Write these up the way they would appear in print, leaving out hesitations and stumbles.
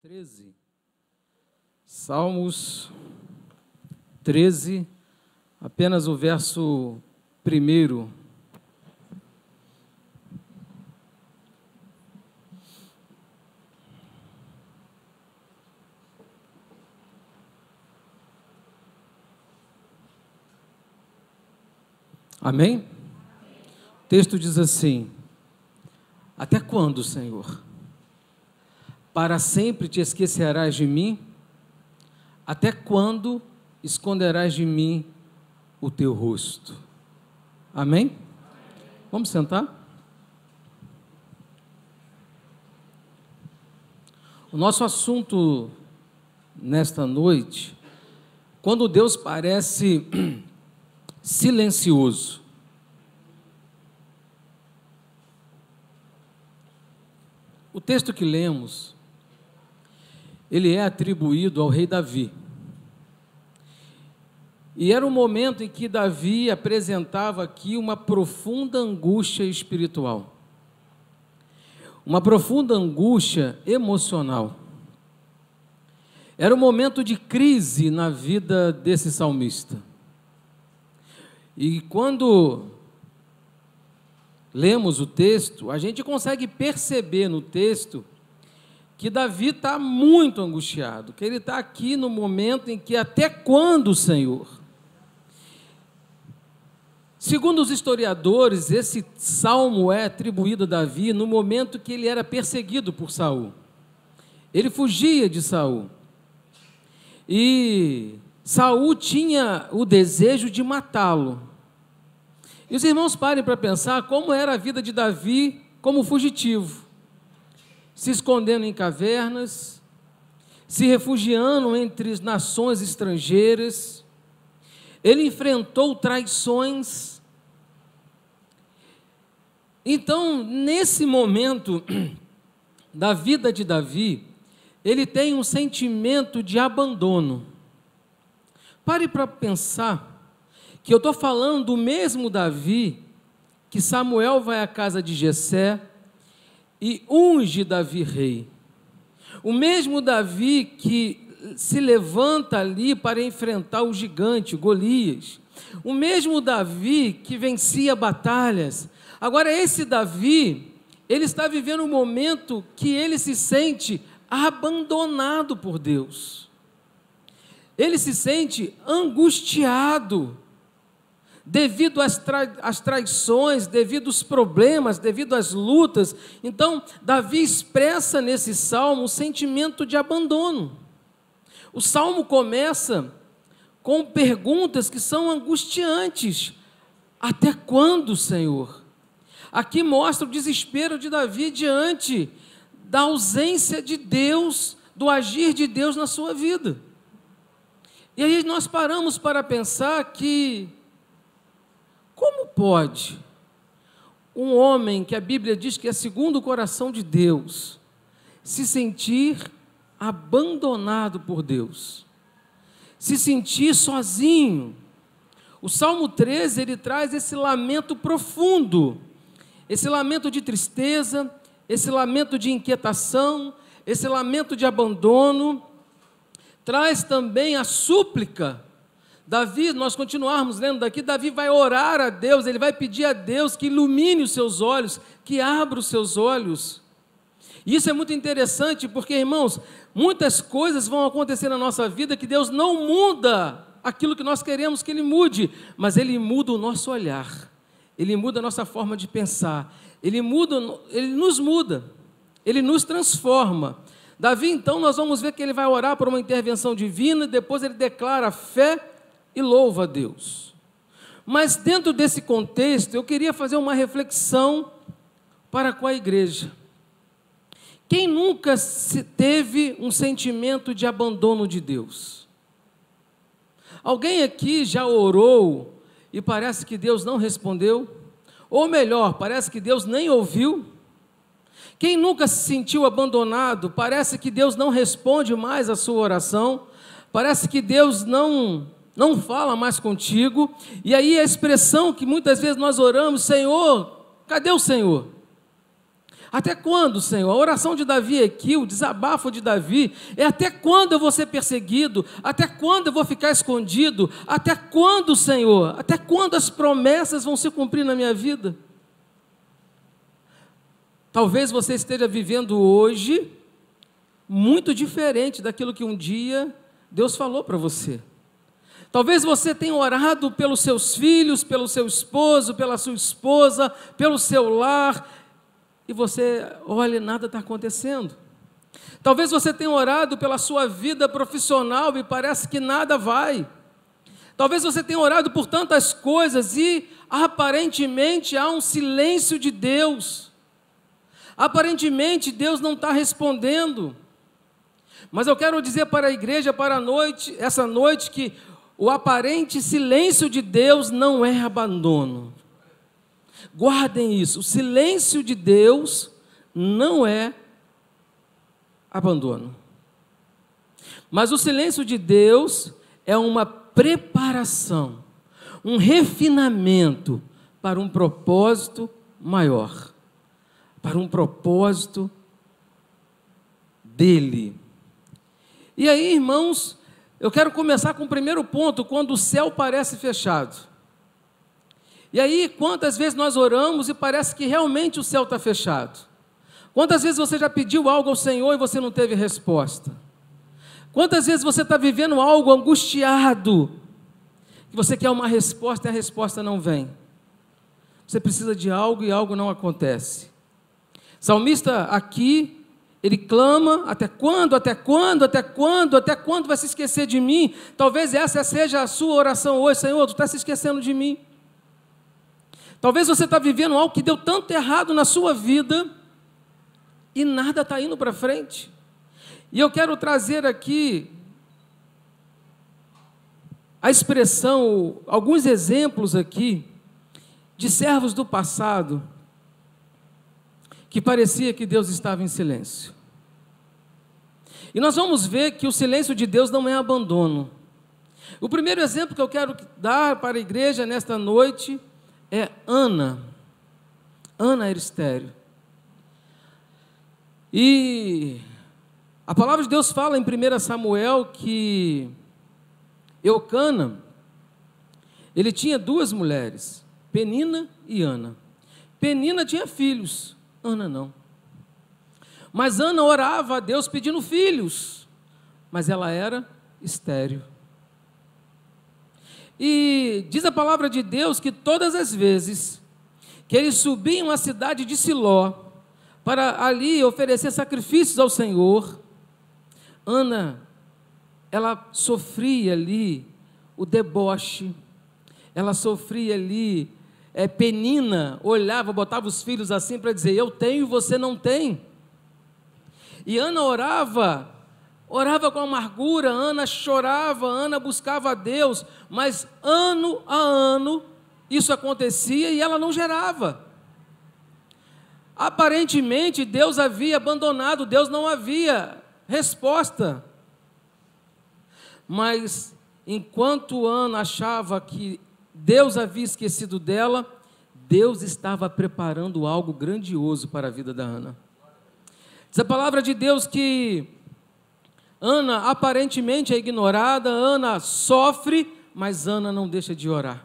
13. Salmos 13, apenas o verso 1. Amém? O texto diz assim: até quando, Senhor? Para sempre te esquecerás de mim? Até quando esconderás de mim o teu rosto? Amém? Vamos sentar? O nosso assunto nesta noite, quando Deus parece silencioso. O texto que lemos, ele é atribuído ao rei Davi. E era um momento em que Davi apresentava aqui uma profunda angústia espiritual, uma profunda angústia emocional. Era um momento de crise na vida desse salmista. E quando lemos o texto, a gente consegue perceber no texto que Davi está muito angustiado, que ele está aqui no momento em que até quando, Senhor? Segundo os historiadores, esse salmo é atribuído a Davi no momento que ele era perseguido por Saul. Ele fugia de Saul. E Saul tinha o desejo de matá-lo. E os irmãos parem para pensar como era a vida de Davi como fugitivo, se escondendo em cavernas, se refugiando entre as nações estrangeiras. Ele enfrentou traições. Então, nesse momento da vida de Davi, ele tem um sentimento de abandono. Pare para pensar que eu estou falando do mesmo Davi que Samuel vai à casa de Jessé e unge Davi rei. O mesmo Davi que se levanta ali para enfrentar o gigante Golias. O mesmo Davi que vencia batalhas. Agora esse Davi, ele está vivendo um momento que ele se sente abandonado por Deus. Ele se sente angustiado devido às traições, devido aos problemas, devido às lutas. Então, Davi expressa nesse salmo um sentimento de abandono. O salmo começa com perguntas que são angustiantes. Até quando, Senhor? Aqui mostra o desespero de Davi diante da ausência de Deus, do agir de Deus na sua vida. E aí nós paramos para pensar que como pode um homem que a Bíblia diz que é segundo o coração de Deus se sentir abandonado por Deus, se sentir sozinho? O Salmo 13, ele traz esse lamento profundo, esse lamento de tristeza, esse lamento de inquietação, esse lamento de abandono. Traz também a súplica. Davi, nós continuarmos lendo daqui, Davi vai orar a Deus, ele vai pedir a Deus que ilumine os seus olhos, que abra os seus olhos. E isso é muito interessante, porque, irmãos, muitas coisas vão acontecer na nossa vida que Deus não muda aquilo que nós queremos que Ele mude, mas Ele muda o nosso olhar, Ele muda a nossa forma de pensar, Ele nos muda, Ele nos transforma. Davi, então, nós vamos ver que ele vai orar por uma intervenção divina, e depois ele declara fé e louva a Deus. Mas dentro desse contexto, eu queria fazer uma reflexão para com a igreja. Quem nunca teve um sentimento de abandono de Deus? Alguém aqui já orou e parece que Deus não respondeu? Ou melhor, parece que Deus nem ouviu? Quem nunca se sentiu abandonado, parece que Deus não responde mais a sua oração, parece que Deus não fala mais contigo, e aí a expressão que muitas vezes nós oramos: Senhor, cadê o Senhor? Até quando, Senhor? A oração de Davi aqui, o desabafo de Davi, é até quando eu vou ser perseguido? Até quando eu vou ficar escondido? Até quando, Senhor? Até quando as promessas vão se cumprir na minha vida? Talvez você esteja vivendo hoje muito diferente daquilo que um dia Deus falou para você. Talvez você tenha orado pelos seus filhos, pelo seu esposo, pela sua esposa, pelo seu lar, e você, olha, nada está acontecendo. Talvez você tenha orado pela sua vida profissional e parece que nada vai. Talvez você tenha orado por tantas coisas e aparentemente há um silêncio de Deus. Aparentemente Deus não está respondendo. Mas eu quero dizer para a igreja, para a noite, essa noite, que o aparente silêncio de Deus não é abandono. Guardem isso, o silêncio de Deus não é abandono. Mas o silêncio de Deus é uma preparação, um refinamento para um propósito maior, para um propósito dele. E aí, irmãos, eu quero começar com o primeiro ponto, quando o céu parece fechado. E aí, quantas vezes nós oramos e parece que realmente o céu está fechado? Quantas vezes você já pediu algo ao Senhor e você não teve resposta? Quantas vezes você está vivendo algo angustiado, que você quer uma resposta e a resposta não vem? Você precisa de algo e algo não acontece. Salmista aqui, ele clama: até quando, até quando, até quando, até quando vai se esquecer de mim? Talvez essa seja a sua oração hoje: Senhor, tu está se esquecendo de mim. Talvez você está vivendo algo que deu tanto errado na sua vida e nada está indo para frente. E eu quero trazer aqui a expressão, alguns exemplos aqui de servos do passado que parecia que Deus estava em silêncio. E nós vamos ver que o silêncio de Deus não é abandono. O primeiro exemplo que eu quero dar para a igreja nesta noite é Ana. Ana era estéril. E a palavra de Deus fala em 1 Samuel que Eucana, ele tinha duas mulheres, Penina e Ana. Penina tinha filhos, Ana não. Mas Ana orava a Deus pedindo filhos, mas ela era estéril. E diz a palavra de Deus que todas as vezes que eles subiam à cidade de Siló para ali oferecer sacrifícios ao Senhor, Ana, ela sofria ali o deboche, ela sofria ali, Penina olhava, botava os filhos assim para dizer: eu tenho e você não tem. E Ana orava com amargura, Ana chorava, Ana buscava a Deus, mas ano a ano isso acontecia e ela não gerava. Aparentemente Deus havia abandonado, Deus não havia resposta. Mas enquanto Ana achava que Deus havia esquecido dela, Deus estava preparando algo grandioso para a vida da Ana. Diz a palavra de Deus que Ana aparentemente é ignorada, Ana sofre, mas Ana não deixa de orar.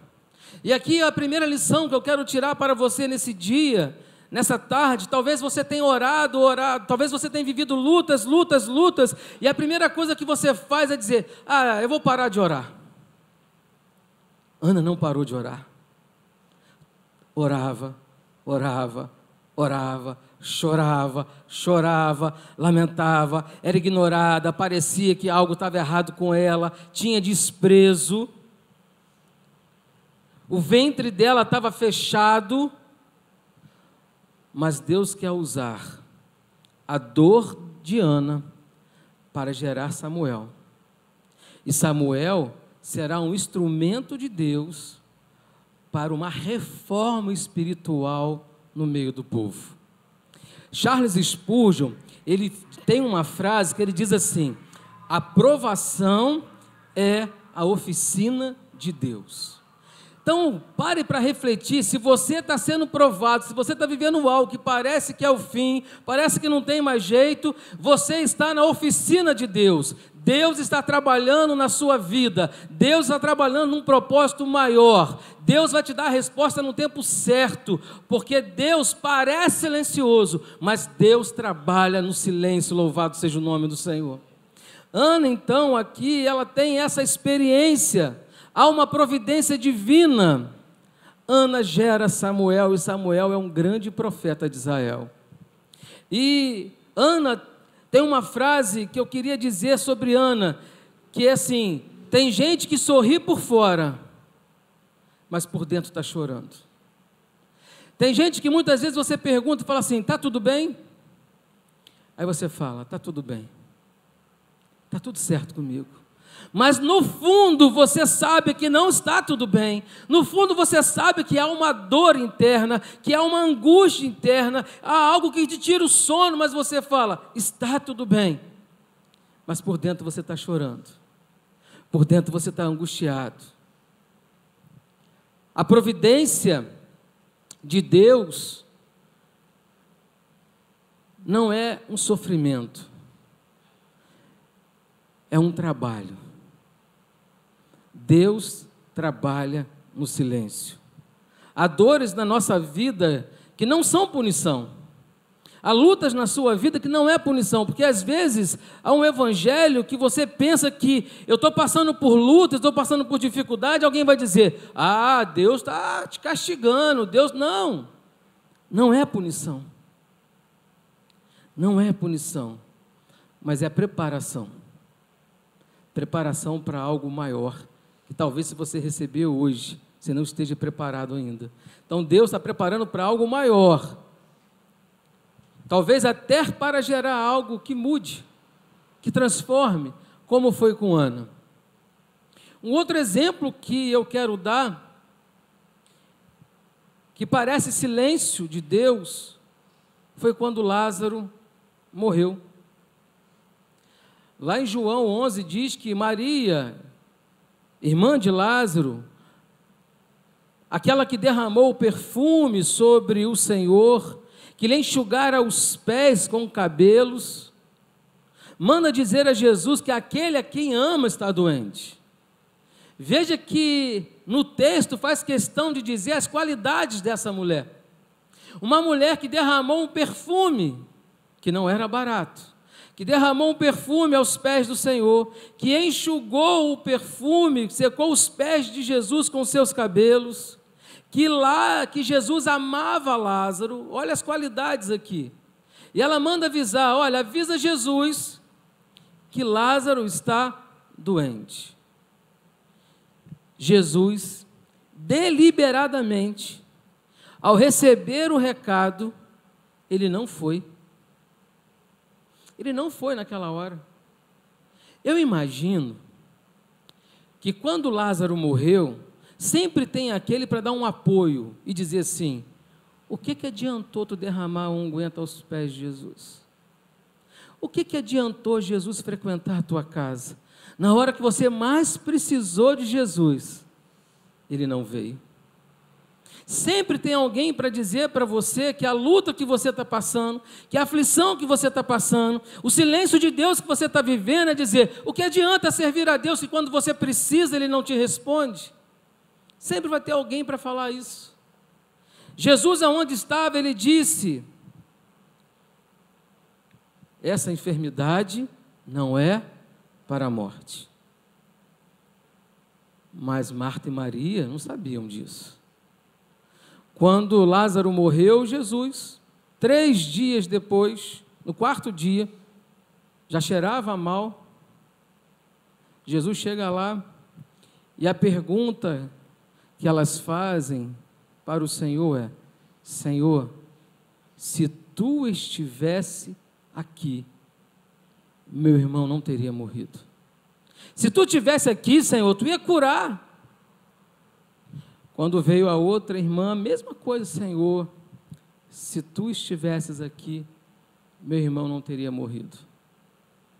E aqui a primeira lição que eu quero tirar para você nesse dia, nessa tarde. Talvez você tenha orado, talvez você tenha vivido lutas, e a primeira coisa que você faz é dizer: eu vou parar de orar. Ana não parou de orar. Orava, chorava, lamentava, era ignorada, parecia que algo estava errado com ela, tinha desprezo, o ventre dela estava fechado, mas Deus quer usar a dor de Ana para gerar Samuel, e Samuel será um instrumento de Deus para uma reforma espiritual no meio do povo. Charles Spurgeon, ele tem uma frase que ele diz assim: a provação é a oficina de Deus. Então, pare para refletir, se você está sendo provado, se você está vivendo algo que parece que é o fim, parece que não tem mais jeito, você está na oficina de Deus. Deus está trabalhando na sua vida, Deus está trabalhando num propósito maior, Deus vai te dar a resposta no tempo certo, porque Deus parece silencioso, mas Deus trabalha no silêncio, louvado seja o nome do Senhor. Ana, então, aqui, ela tem essa experiência, há uma providência divina. Ana gera Samuel, e Samuel é um grande profeta de Israel. E Ana tem uma frase que eu queria dizer sobre Ana, que é assim: tem gente que sorri por fora, mas por dentro está chorando. Tem gente que muitas vezes você pergunta e fala assim: está tudo bem? Aí você fala: está tudo bem, está tudo certo comigo. Mas no fundo você sabe que não está tudo bem. No fundo você sabe que há uma dor interna, que há uma angústia interna, há algo que te tira o sono, mas você fala: está tudo bem. Mas por dentro você está chorando. Por dentro você está angustiado. A providência de Deus não é um sofrimento, é um trabalho. Deus trabalha no silêncio. Há dores na nossa vida que não são punição. Há lutas na sua vida que não é punição, porque às vezes há um evangelho que você pensa que eu estou passando por lutas, estou passando por dificuldade, alguém vai dizer: ah, Deus está te castigando, Deus não. Não é punição. Não é punição, mas é preparação. Preparação para algo maior, que talvez se você recebeu hoje, você não esteja preparado ainda. Então Deus está preparando para algo maior, talvez até para gerar algo que mude, que transforme, como foi com Ana. Um outro exemplo que eu quero dar, que parece silêncio de Deus, foi quando Lázaro morreu. Lá em João 11 diz que Maria, irmã de Lázaro, aquela que derramou o perfume sobre o Senhor, que lhe enxugara os pés com cabelos, manda dizer a Jesus que aquele a quem ama está doente. Veja que no texto faz questão de dizer as qualidades dessa mulher. Uma mulher que derramou um perfume, que não era barato, que derramou um perfume aos pés do Senhor, que enxugou o perfume, secou os pés de Jesus com seus cabelos, que Jesus amava Lázaro. Olha as qualidades aqui. E ela manda avisar: olha, avisa Jesus que Lázaro está doente. Jesus, deliberadamente, ao receber o recado, ele não foi. Ele não foi naquela hora. Eu imagino que quando Lázaro morreu, sempre tem aquele para dar um apoio e dizer assim: o que adiantou tu derramar um unguento aos pés de Jesus? O que adiantou Jesus frequentar a tua casa? Na hora que você mais precisou de Jesus, ele não veio. Sempre tem alguém para dizer para você que a luta que você está passando, que a aflição que você está passando, o silêncio de Deus que você está vivendo, é dizer: o que adianta servir a Deus se quando você precisa Ele não te responde? Sempre vai ter alguém para falar isso. Jesus, aonde estava, Ele disse: essa enfermidade não é para a morte. Mas Marta e Maria não sabiam disso. Quando Lázaro morreu, Jesus, 3 dias depois, no 4º dia, já cheirava mal. Jesus chega lá e a pergunta que elas fazem para o Senhor é: Senhor, se tu estivesse aqui, meu irmão não teria morrido. Se tu estivesse aqui, Senhor, tu ia curar. Quando veio a outra irmã, mesma coisa: Senhor, se tu estivesses aqui, meu irmão não teria morrido.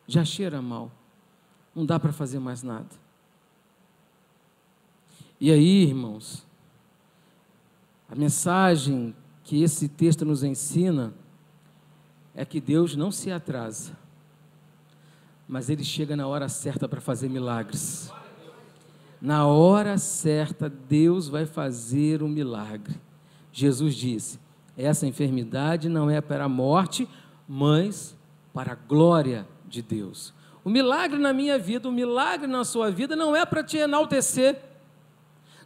Já cheira mal, não dá para fazer mais nada. E aí, irmãos, A mensagem que esse texto nos ensina é que Deus não se atrasa, mas Ele chega na hora certa para fazer milagres. Na hora certa, Deus vai fazer um milagre. Jesus disse: essa enfermidade não é para a morte, mas para a glória de Deus. O milagre na minha vida, o milagre na sua vida não é para te enaltecer,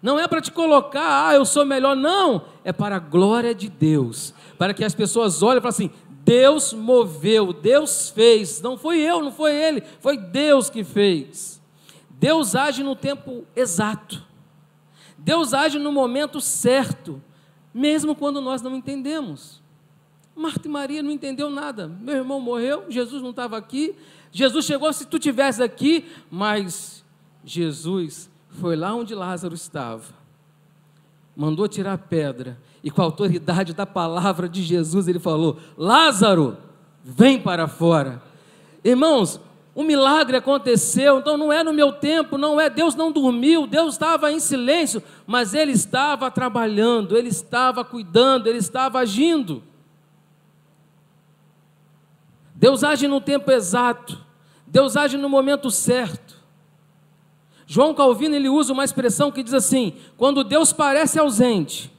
não é para te colocar, eu sou melhor, não, é para a glória de Deus, para que as pessoas olhem e falem assim: Deus moveu, Deus fez, não foi eu, não foi ele, foi Deus que fez. Deus age no tempo exato, Deus age no momento certo, mesmo quando nós não entendemos. Marta e Maria não entendeu nada, meu irmão morreu, Jesus não estava aqui, Jesus chegou se tu estivesse aqui, mas Jesus foi lá onde Lázaro estava, mandou tirar a pedra, e com a autoridade da palavra de Jesus, ele falou: Lázaro, vem para fora. Irmãos, um milagre aconteceu, então não é no meu tempo, não é, Deus não dormiu, Deus estava em silêncio, mas Ele estava trabalhando, Ele estava cuidando, Ele estava agindo. Deus age no tempo exato, Deus age no momento certo. João Calvino, ele usa uma expressão que diz assim: quando Deus parece ausente,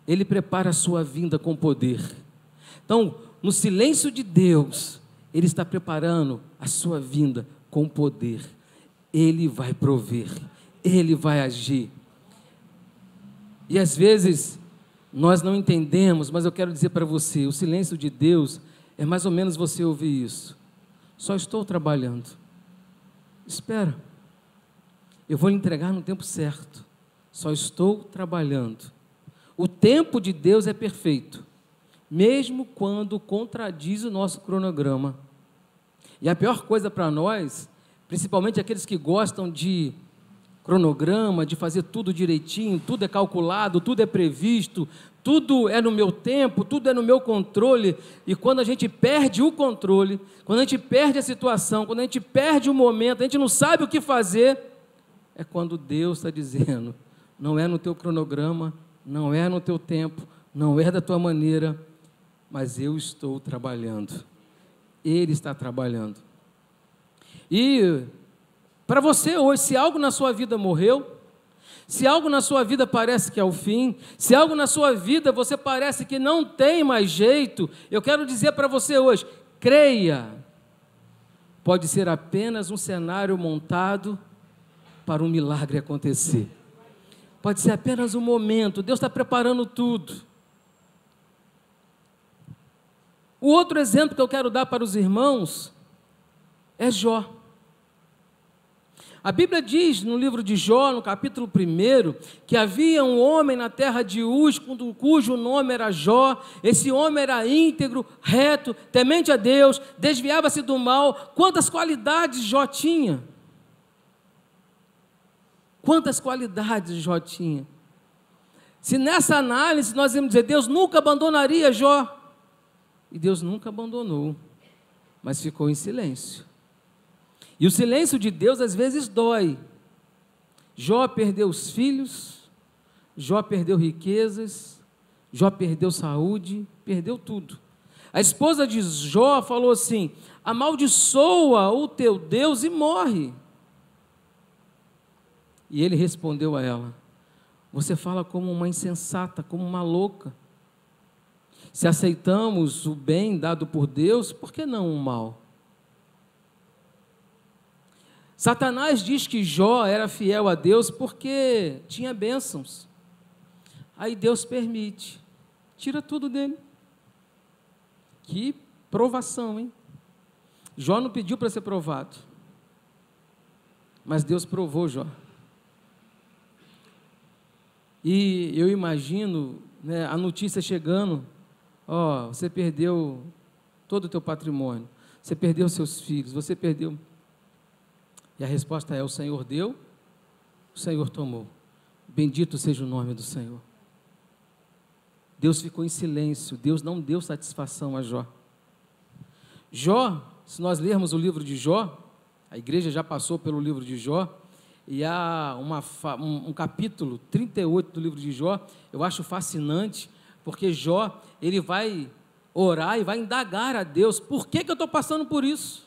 Ele prepara a sua vinda com poder. Então, no silêncio de Deus, Ele está preparando a sua vinda com poder. Ele vai prover, Ele vai agir. E às vezes, nós não entendemos, mas eu quero dizer para você, o silêncio de Deus é mais ou menos você ouvir isso: só estou trabalhando, espera, eu vou lhe entregar no tempo certo, só estou trabalhando. O tempo de Deus é perfeito, mesmo quando contradiz o nosso cronograma. E a pior coisa para nós, principalmente aqueles que gostam de cronograma, de fazer tudo direitinho, tudo é calculado, tudo é previsto, tudo é no meu tempo, tudo é no meu controle, e quando a gente perde o controle, quando a gente perde a situação, quando a gente perde o momento, a gente não sabe o que fazer, é quando Deus está dizendo: não é no teu cronograma, não é no teu tempo, não é da tua maneira, mas eu estou trabalhando, Ele está trabalhando. E para você hoje, se algo na sua vida morreu, se algo na sua vida parece que é o fim, se algo na sua vida você parece que não tem mais jeito, eu quero dizer para você hoje: creia, pode ser apenas um cenário montado para um milagre acontecer. Pode ser apenas um momento, Deus está preparando tudo. O outro exemplo que eu quero dar para os irmãos é Jó. A Bíblia diz no livro de Jó, no capítulo 1, que havia um homem na terra de Uz, cujo nome era Jó. Esse homem era íntegro, reto, temente a Deus, desviava-se do mal. Quantas qualidades Jó tinha? Quantas qualidades Jó tinha? Se nessa análise nós vamos dizer: Deus nunca abandonaria Jó, e Deus nunca abandonou, mas ficou em silêncio. E o silêncio de Deus às vezes dói. Jó perdeu os filhos, Jó perdeu riquezas, Jó perdeu saúde, perdeu tudo. A esposa de Jó falou assim: amaldiçoa o teu Deus e morre. E ele respondeu a ela: você fala como uma insensata, como uma louca. Se aceitamos o bem dado por Deus, por que não o mal? Satanás diz que Jó era fiel a Deus porque tinha bênçãos. Aí Deus permite, tira tudo dele. Que provação, hein? Jó não pediu para ser provado, mas Deus provou Jó. E eu imagino, né, a notícia chegando: ó, você perdeu todo o teu patrimônio, você perdeu seus filhos, você perdeu. E a resposta é: o Senhor deu, o Senhor tomou. Bendito seja o nome do Senhor. Deus ficou em silêncio, Deus não deu satisfação a Jó. Jó, se nós lermos o livro de Jó, a igreja já passou pelo livro de Jó, E há um capítulo 38 do livro de Jó, eu acho fascinante, porque Jó, ele vai orar e vai indagar a Deus, por que eu estou passando por isso?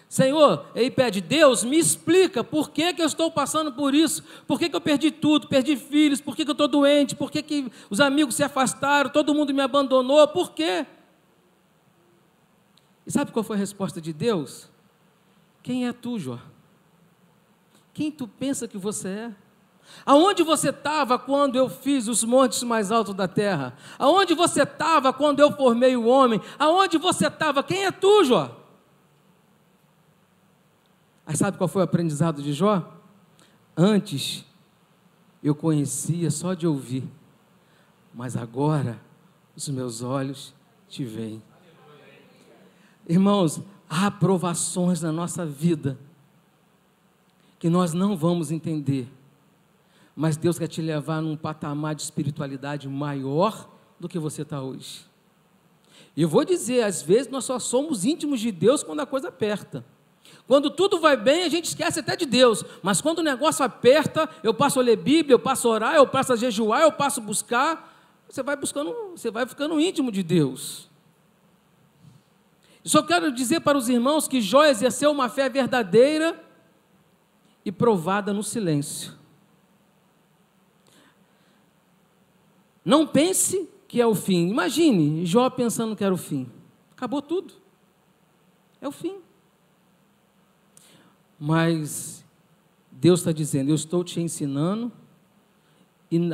Senhor, ele pede, Deus, me explica, por que eu estou passando por isso? Por que eu perdi tudo, perdi filhos, por que eu estou doente, por que os amigos se afastaram, todo mundo me abandonou, por quê? E sabe qual foi a resposta de Deus? Quem é tu, Jó? Quem tu pensa que você é? Aonde você estava quando eu fiz os montes mais altos da terra? Aonde você estava quando eu formei o homem? Aonde você estava? Quem é tu, Jó? Aí sabe qual foi o aprendizado de Jó? Antes eu conhecia só de ouvir, mas agora os meus olhos te veem. Irmãos, há provações na nossa vida que nós não vamos entender, mas Deus quer te levar num patamar de espiritualidade maior do que você está hoje. E eu vou dizer, às vezes nós só somos íntimos de Deus quando a coisa aperta. Quando tudo vai bem, a gente esquece até de Deus, mas quando o negócio aperta, eu passo a ler Bíblia, eu passo a orar, eu passo a jejuar, eu passo a buscar, você vai ficando íntimo de Deus. Eu só quero dizer para os irmãos que Jó exerceu uma fé verdadeira e provada no silêncio. Não pense que é o fim. Imagine Jó pensando que era o fim. Acabou tudo. É o fim. Mas Deus está dizendo, eu estou te ensinando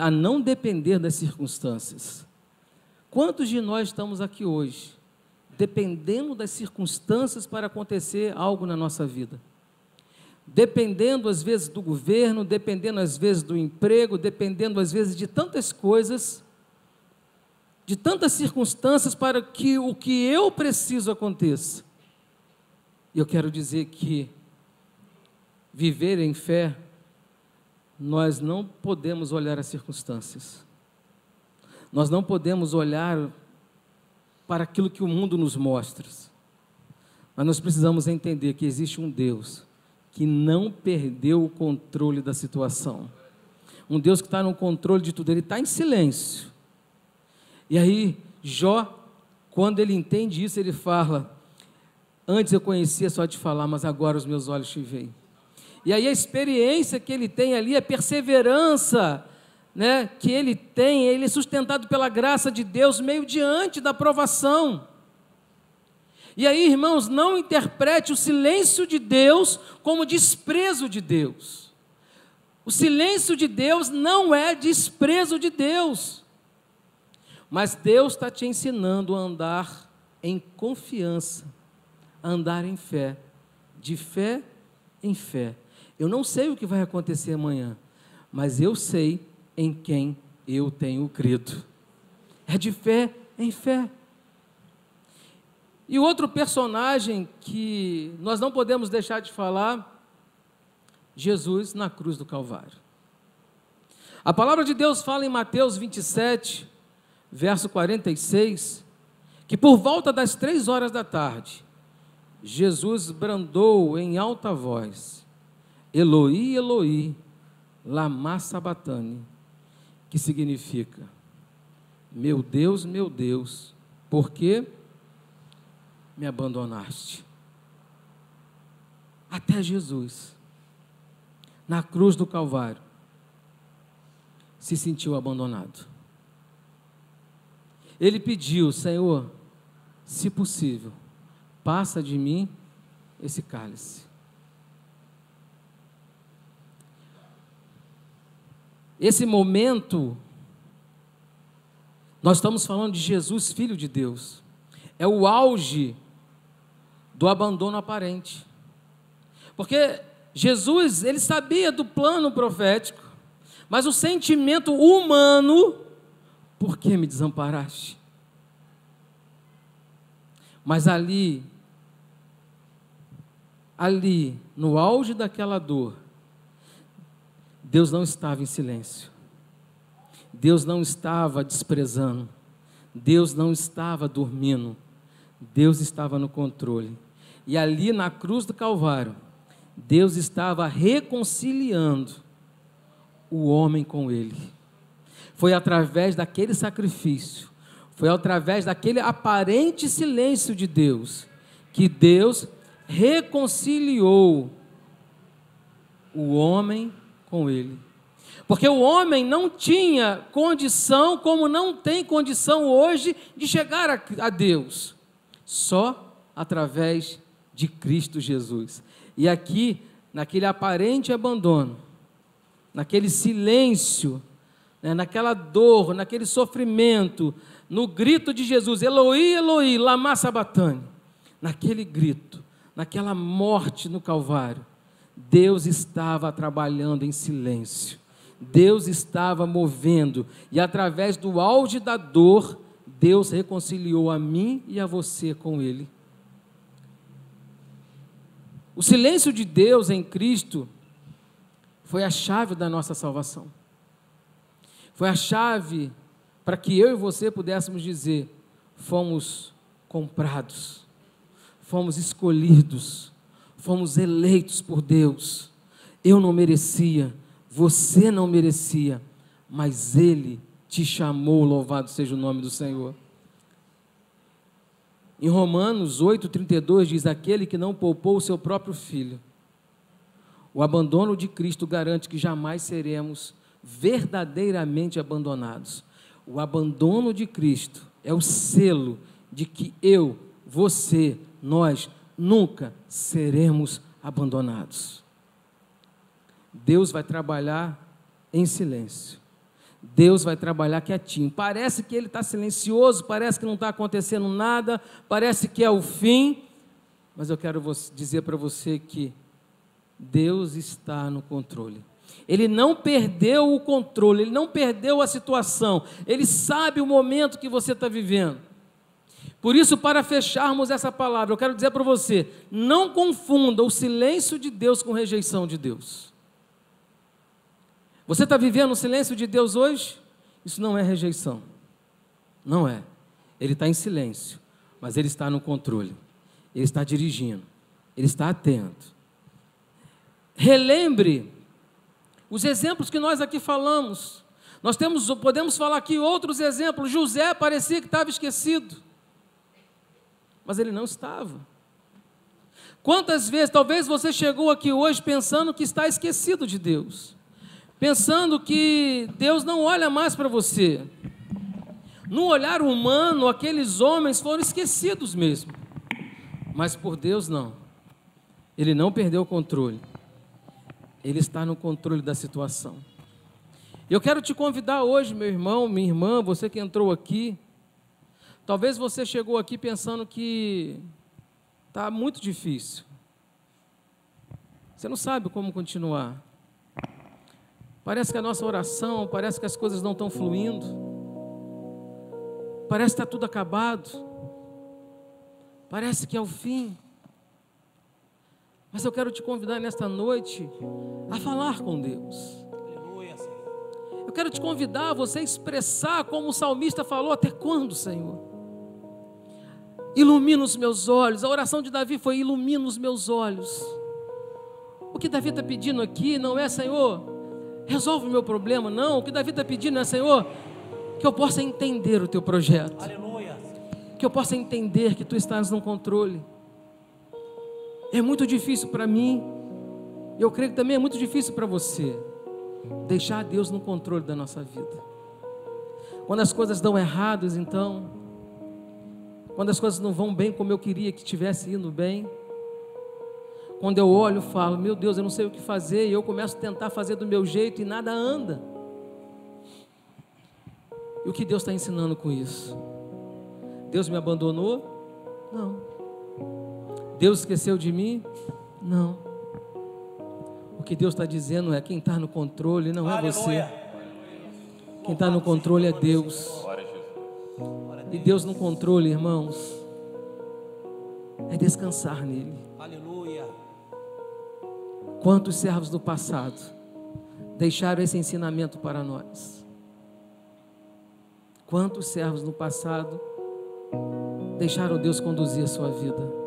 a não depender das circunstâncias. Quantos de nós estamos aqui hoje, dependendo das circunstâncias para acontecer algo na nossa vida? Dependendo às vezes do governo, dependendo às vezes do emprego, dependendo às vezes de tantas coisas, de tantas circunstâncias para que o que eu preciso aconteça. E eu quero dizer que viver em fé, nós não podemos olhar as circunstâncias, nós não podemos olhar para aquilo que o mundo nos mostra, mas nós precisamos entender que existe um Deus que não perdeu o controle da situação, um Deus que está no controle de tudo, Ele está em silêncio. E aí Jó, quando ele entende isso, ele fala, antes eu conhecia só de falar, mas agora os meus olhos te veem. E aí a experiência que ele tem ali, a perseverança, né, que ele tem, ele é sustentado pela graça de Deus, meio diante da provação. E aí, irmãos, não interprete o silêncio de Deus como desprezo de Deus. O silêncio de Deus não é desprezo de Deus. Mas Deus está te ensinando a andar em confiança, a andar em fé, de fé em fé. Eu não sei o que vai acontecer amanhã, mas eu sei em quem eu tenho crido. É de fé em fé. E outro personagem que nós não podemos deixar de falar, Jesus na cruz do Calvário. A palavra de Deus fala em Mateus 27, verso 46, que por volta das 3 horas da tarde, Jesus bradou em alta voz, Eloi, Eloi, lama sabatani, que significa, meu Deus, por que me abandonaste? Até Jesus, na cruz do Calvário, se sentiu abandonado. Ele pediu, Senhor, se possível, passa de mim esse cálice. Esse momento, nós estamos falando de Jesus, Filho de Deus, é o auge do abandono aparente, porque Jesus, ele sabia do plano profético, mas o sentimento humano, por que me desamparaste? Mas ali, no auge daquela dor, Deus não estava em silêncio, Deus não estava desprezando, Deus não estava dormindo, Deus estava no controle. E ali na cruz do Calvário, Deus estava reconciliando o homem com Ele. Foi através daquele sacrifício, foi através daquele aparente silêncio de Deus, que Deus reconciliou o homem com Ele. Porque o homem não tinha condição, como não tem condição hoje, de chegar a Deus, só através de Cristo Jesus. E aqui, naquele aparente abandono, naquele silêncio, naquela dor, naquele sofrimento, no grito de Jesus, Eloi, Eloi, lama sabachthani, naquele grito, naquela morte no Calvário, Deus estava trabalhando em silêncio, Deus estava movendo, e através do auge da dor, Deus reconciliou a mim e a você com Ele. O silêncio de Deus em Cristo foi a chave da nossa salvação. Foi a chave para que eu e você pudéssemos dizer: fomos comprados, fomos escolhidos, fomos eleitos por Deus. Eu não merecia, você não merecia, mas Ele te chamou, louvado seja o nome do Senhor. Em Romanos 8,32 diz: aquele que não poupou o seu próprio filho. O abandono de Cristo garante que jamais seremos verdadeiramente abandonados. O abandono de Cristo é o selo de que eu, você, nós nunca seremos abandonados. Deus vai trabalhar em silêncio. Deus vai trabalhar quietinho. Parece que Ele está silencioso, parece que não está acontecendo nada, parece que é o fim, mas eu quero dizer para você que Deus está no controle. Ele não perdeu o controle, Ele não perdeu a situação, Ele sabe o momento que você está vivendo. Por isso, para fecharmos essa palavra, eu quero dizer para você: não confunda o silêncio de Deus com rejeição de Deus. Você está vivendo o silêncio de Deus hoje? Isso não é rejeição, não é. Ele está em silêncio, mas Ele está no controle, Ele está dirigindo, Ele está atento. Relembre os exemplos que nós aqui falamos. Nós podemos falar aqui outros exemplos. José parecia que estava esquecido, mas ele não estava. Quantas vezes, talvez você chegou aqui hoje pensando que está esquecido de Deus, pensando que Deus não olha mais para você. No olhar humano, aqueles homens foram esquecidos mesmo, mas por Deus não. Ele não perdeu o controle, Ele está no controle da situação. Eu quero te convidar hoje, meu irmão, minha irmã, você que entrou aqui, talvez você chegou aqui pensando que está muito difícil, você não sabe como continuar, parece que a nossa oração, parece que as coisas não estão fluindo, parece que está tudo acabado, parece que é o fim. Mas eu quero te convidar nesta noite a falar com Deus. Eu quero te convidar a você expressar como o salmista falou: até quando, Senhor? Ilumina os meus olhos. A oração de Davi foi: ilumina os meus olhos. O que Davi está pedindo aqui não é: Senhor, resolve o meu problema. Não, o que Davi está pedindo é: Senhor, que eu possa entender o teu projeto. Aleluia. Que eu possa entender que tu estás no controle. É muito difícil para mim, eu creio que também é muito difícil para você, deixar Deus no controle da nossa vida. Quando as coisas dão erradas, então, quando as coisas não vão bem como eu queria que estivesse indo bem, quando eu olho e falo: meu Deus, eu não sei o que fazer, e eu começo a tentar fazer do meu jeito e nada anda. E o que Deus está ensinando com isso? Deus me abandonou? Não. Deus esqueceu de mim? Não. O que Deus está dizendo é: quem está no controle não é você. Quem está no controle é Deus. E Deus no controle, irmãos, é descansar nele. Aleluia. Quantos servos do passado deixaram esse ensinamento para nós? Quantos servos no passado deixaram Deus conduzir a sua vida?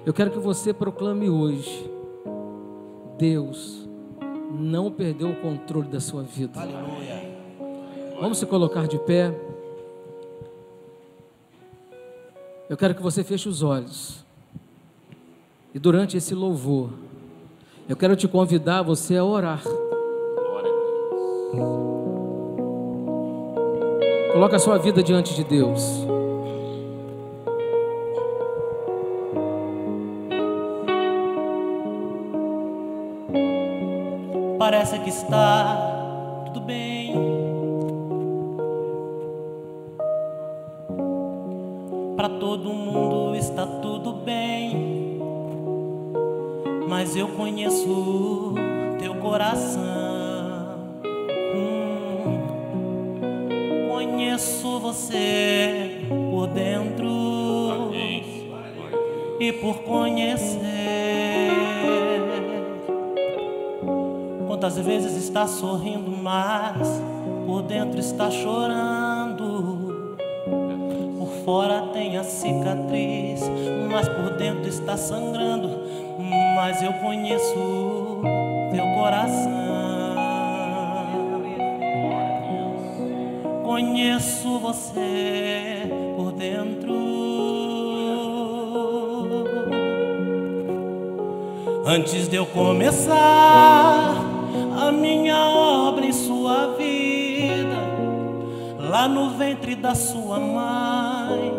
Eu quero que você proclame hoje: Deus não perdeu o controle da sua vida. Aleluia. Vamos se colocar de pé. Eu quero que você feche os olhos. E durante esse louvor, eu quero te convidar você a orar. Coloca a sua vida diante de Deus. Parece que está tudo bem. Para todo mundo está tudo bem. Mas eu conheço teu coração. Conheço você por dentro. E por conhecer, quantas vezes está sorrindo, mas por dentro está chorando. Por fora tem a cicatriz, mas por dentro está sangrando. Mas eu conheço teu coração. Conheço você por dentro. Antes de eu começar a minha obra em sua vida, lá no ventre da sua mãe,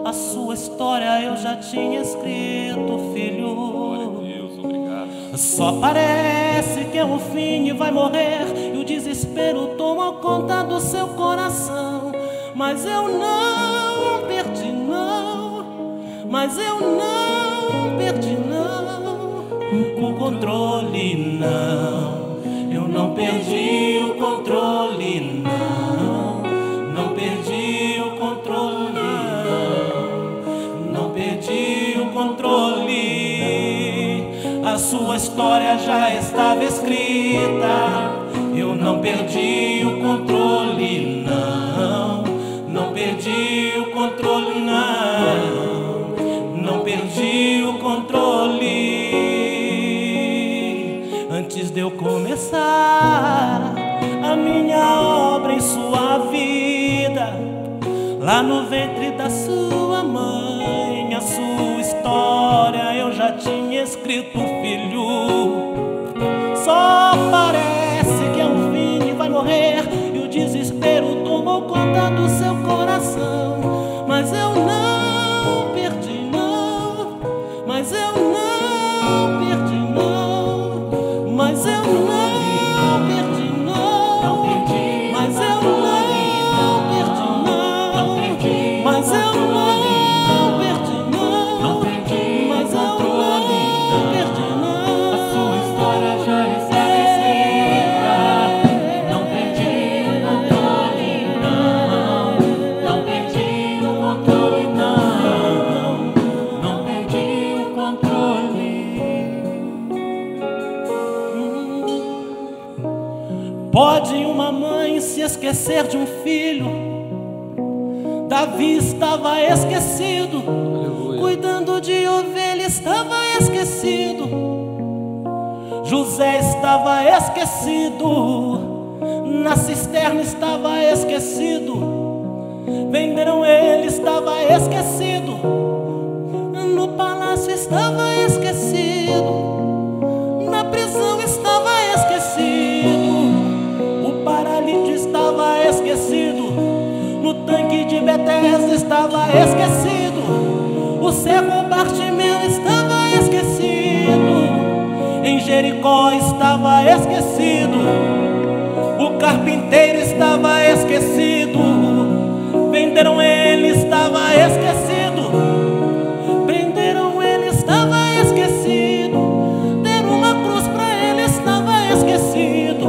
a sua história eu já tinha escrito, filho. Glória a Deus, obrigado. Só parece que é um fim e vai morrer, e o desespero tomou conta do seu coração. Mas eu não perdi não, mas eu não perdi não o controle não. Eu não perdi o controle não, não perdi o controle não, não perdi o controle. A sua história já estava escrita. Eu não perdi o controle não, não perdi o controle não, não perdi o controle. Antes de eu começar a minha obra em sua vida, lá no ventre da sua mãe, a sua história eu já tinha escrito, filho. Só parece que é um fim e vai morrer, e o desespero tomou conta do seu coração. Mas eu não perdi não, mas eu não perdi não, mas eu não perdi não, mas eu não perdi não, mas eu não perdi não, mas eu não perdi não. A sua história já está escrita. Não perdi o controle não, não perdi o controle não, não perdi o controle. Pode uma mãe se esquecer de um filho? Davi estava esquecido, Aleluia. cuidando de ovelha estava esquecido. José estava esquecido, na cisterna estava esquecido. Venderam ele, estava esquecido. No palácio estava esquecido, na prisão estava esquecido. O paralítico estava esquecido, no tanque de Betesda estava esquecido. O cego Bartimeu estava esquecido, em Jericó estava esquecido. O carpinteiro estava esquecido, venderam ele, estava esquecido. Prenderam ele, estava esquecido. Deram uma cruz para ele, estava esquecido.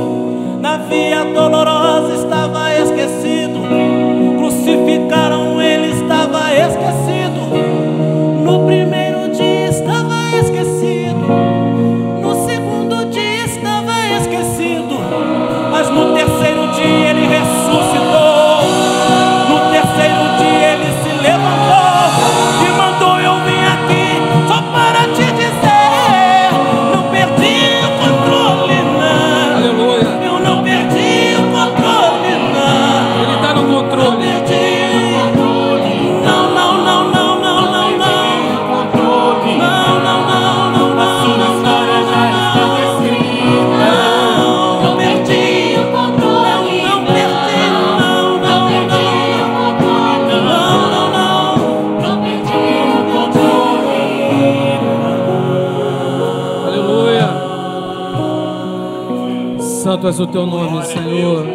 Na via dolorosa estava esquecido. Crucificaram ele, estava esquecido. No primeiro dia estava esquecido, no segundo dia estava esquecido, mas no terceiro dia ele ressuscitou. No terceiro dia ele se levantou e mandou eu vir aqui. Só Santo és o teu nome, Senhor.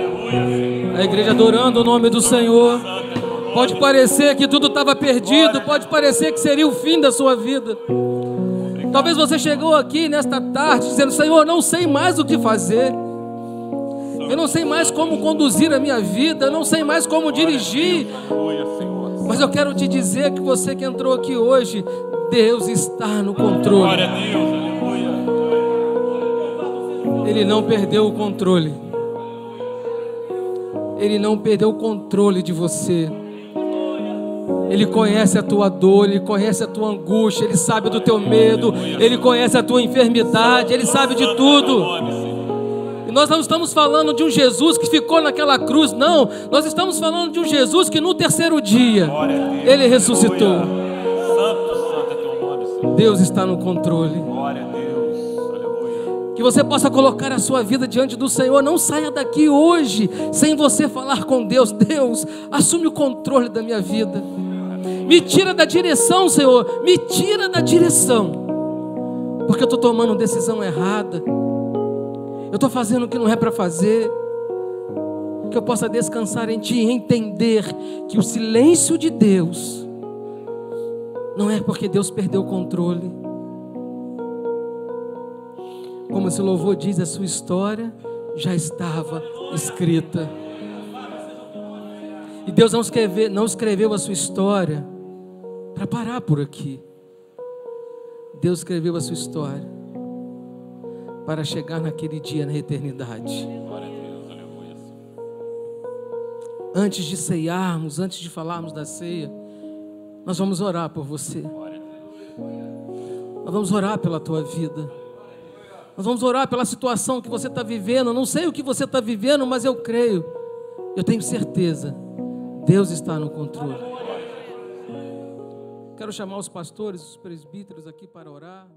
A igreja adorando o nome do Senhor. Pode parecer que tudo estava perdido, pode parecer que seria o fim da sua vida. Talvez você chegou aqui nesta tarde dizendo: Senhor, não sei mais o que fazer. Eu não sei mais como conduzir a minha vida, eu não sei mais como dirigir. Mas eu quero te dizer que você que entrou aqui hoje, Deus está no controle. Ele não perdeu o controle. Ele não perdeu o controle de você. Ele conhece a tua dor, Ele conhece a tua angústia, Ele sabe do teu medo, Ele conhece a tua enfermidade, Ele sabe de tudo. E nós não estamos falando de um Jesus que ficou naquela cruz, não. Nós estamos falando de um Jesus que no terceiro dia Ele ressuscitou. Deus está no controle. Que você possa colocar a sua vida diante do Senhor. Não saia daqui hoje sem você falar com Deus. Deus, assume o controle da minha vida. Me tira da direção, Senhor. Me tira da direção. Porque eu estou tomando decisão errada. Eu estou fazendo o que não é para fazer. Que eu possa descansar em Ti e entender que o silêncio de Deus não é porque Deus perdeu o controle. Como esse louvor diz, a sua história já estava escrita. E Deus não escreveu a sua história para parar por aqui. Deus escreveu a sua história para chegar naquele dia na eternidade. Antes de ceiarmos, antes de falarmos da ceia, nós vamos orar por você. Nós vamos orar pela tua vida. Nós vamos orar pela situação que você está vivendo. Eu não sei o que você está vivendo, mas eu creio, eu tenho certeza, Deus está no controle. Quero chamar os pastores, os presbíteros aqui para orar.